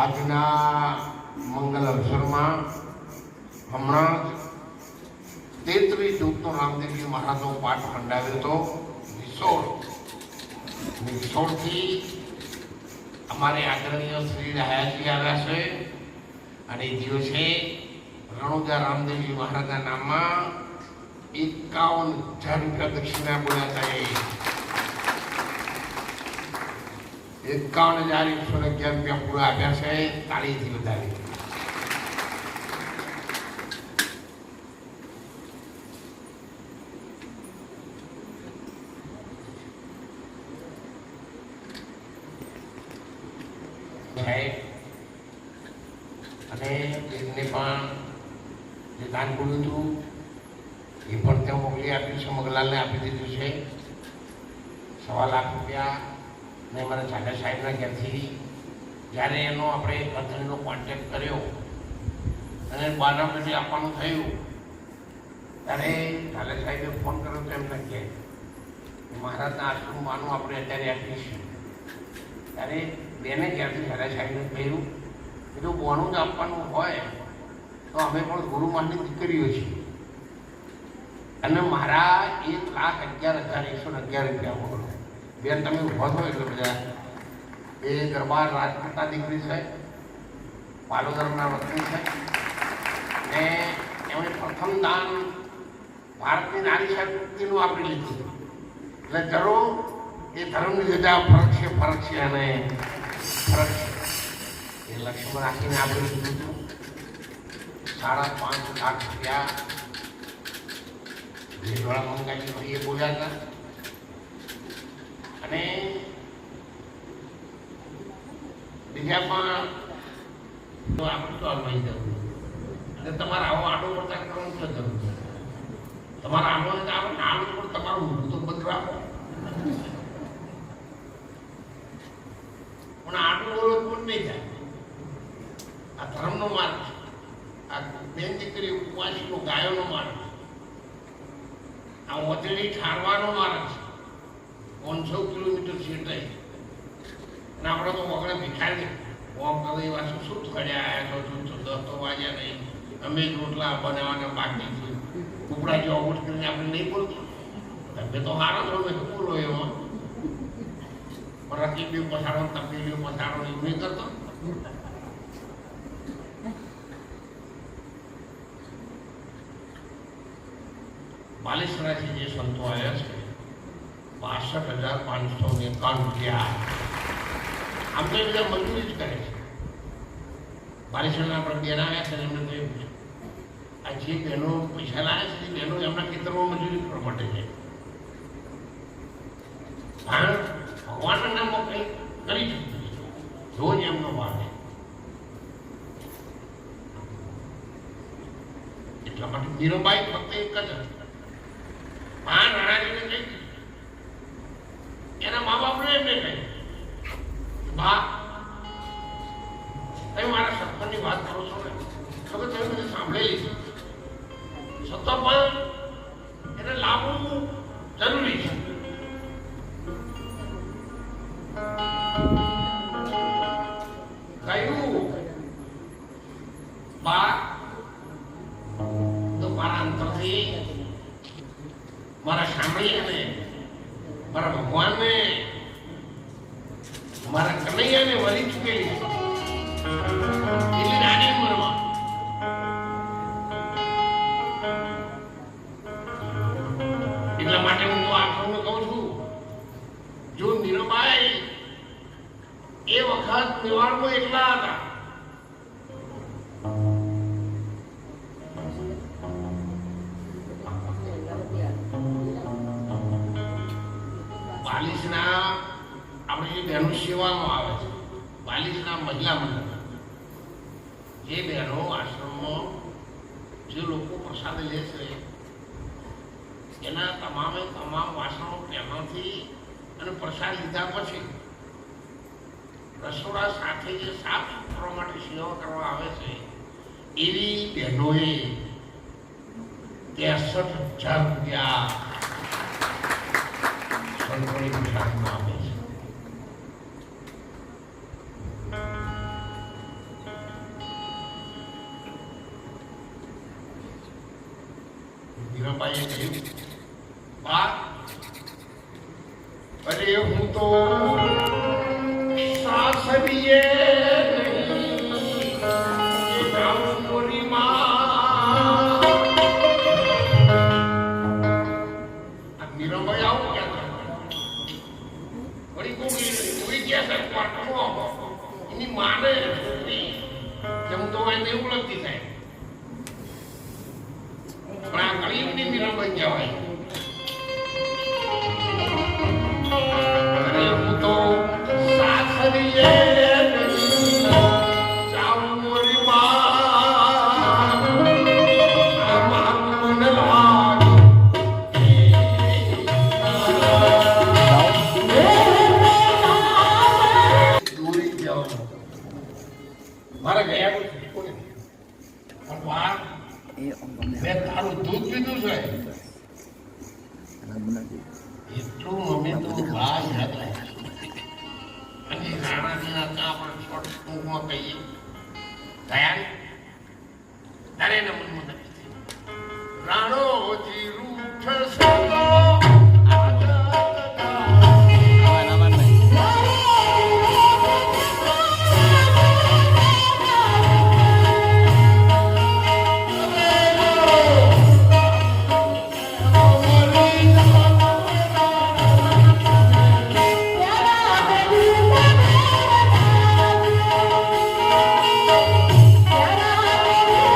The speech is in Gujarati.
આજના મંગલ અવસરમાં હમણાં જ 33 જૂથનો રામદેવજી મહારાજનો પાઠ મંડાવ્યો હતો વિસોળથી અમારે આદરણીય શ્રી રાયાજી આવ્યા છે અને એ દિવસે રણુજા રામદેવજી મહારાજના નામમાં 51,000 રૂપિયા દક્ષિણા બોલ્યા હતા. 51,111 રૂપિયા પૂરા આપ્યા છે. તાળીથી વધારી અને એમને પણ જે દાન બોલ્યું હતું એ પણ ત્યાં મોકલી આપ્યું છે. મગલાલને આપી દીધું છે 1.25 લાખ રૂપિયા. ને મારા ઝાલા સાહેબના ઘેરથી જ્યારે એનો આપણે કંપનીનો કોન્ટેક્ટ કર્યો અને બાના પેટી આપવાનું થયું ત્યારે ઝાલા સાહેબે ફોન કર્યો તો એમને કહે મહારાજના આશ્રમમાંનું આપણે અત્યારે આપીશું. ત્યારે બેને ઘેરથી ઝાલા સાહેબને કહ્યું કે જો બોનું જ આપવાનું હોય તો અમે પણ ગુરુમાનની દીકરીઓ છીએ અને મારા 1,11,111 રૂપિયા મોકલો. બેન તમે ઉભો થો એટલે બધા એ દરબાર રાજપૂતના દીકરી છે, પાલોદરના વતની છે ને એમણે પ્રથમ દાન ભારતની નારી શક્તિનું આપી લીધું. એટલે જરૂર એ ધર્મની જગ્યા ફરક છે અને ફરક છે એ લક્ષ્યમાં રાખીને આપણે લીધું હતું. 5.5 લાખ રૂપિયા ભેટવાળા મંગાજી ભાઈએ બોલ્યા હતા અને બીજા પણ આપણે તો લઈ જવું અને તમારે આવો આડો પ્રચાર કરવાનું શું જરૂર છે? તમારે આડો આવે નામ પણ તમારું મોઢું તો બંધ રાખો પણ આડું બોલો પણ નહીં થાય. આ ધર્મનો માર્ગ છે. આ બેન દીકરી ઉપવાસીનો ગાયોનો માર્ગ છે. આ ઓતેડી ઠારવાનો માર્ગ છે. 500 કિલોમીટર સીટે અને આપણે તો વગડે ભીખાડી વોક કરે એવા શું થડ્યા આવ્યા છો 10 તો વાગ્યા નહીં અમે રોટલા બનાવવાના બાકી છે. કુકડા જેવા ઓટ કરીને આપણે નહીં બોલતું તમે તો હારો છો મેં બોલો એમાં પણ રકીબી પછાડો તકલીફી પછાડો એવું નહીં કરતો. બાલેશ્વરથી જે સંતો આવ્યા છે 62,591 રૂપિયા આમ તો બધા મજૂરી જ કરે છે. બાલેશ્વરના આપણે બેન આવ્યા છે એમને તો એવું છે આ જે બહેનો પૈસા લાવે છે બહેનો એમના ખેતરમાં મજૂરી કરવા માટે છે. હા ભગવાનના નામમાં કંઈ કરી ચૂક્યું રોજ એમનો ભાવ છે. એટલા માટે મીરાબાઈ ફક્ત એક જ હતી. રાણાજીને કહી એના મા બાપને એમને કહ્યું બા તમે મારા સત્સંગની વાત કરો છો ને તો તમે મને સાંભળેલી છે છતાં પણ એને લાવવું જરૂરી છે. કહ્યું બા તો મારા અંતરથી મારા સાંભળીને મારા ભગવાનને મારા કનૈયાને વળી ચૂકેલી એટલી નાની ઉંમરમાં એટલા માટે હું તો આશ્રમને કહું છું જો મીરાબાઈ એ વખત મેવાડમાં એકલા હતા. બાલીસના આપણે જે બહેનો સેવામાં આવે છે બાલીસના મહિલા મંડળ જે બહેનો આશ્રમમાં જે લોકો પ્રસાદ લે છે એના તમામ વાસણો પહેલાંથી અને પ્રસાદ લીધા પછી રસોડા સાથે જે સાફ કરવા માટે સેવા કરવા આવે છે એવી બહેનોએ 63,000 રૂપિયા સંતોની પ્રસાદમાં આપે છે. અરે હું તો સાસરીએ જાઉં ચોરીમાં. આ મીરાબાઈ આવું ક્યાં વળી કોઈ કે છે એની માને હું તો એને એવું લગતી થાય પણ આ કળિયુગની મીરાબાઈ કહેવાય. અરે હું તો સાસરીએ જાઉં ચોરીમાં. મારું મન લાગે દોરી જવાનું મારે ગયા મેં તારું દૂધ પીધું છે એટલું અમે તો ભાઈ હતા અને રાણાજીના ચા પણ શોર્ટ ટૂંકમાં કહીએ તૈયાર તારે ને મને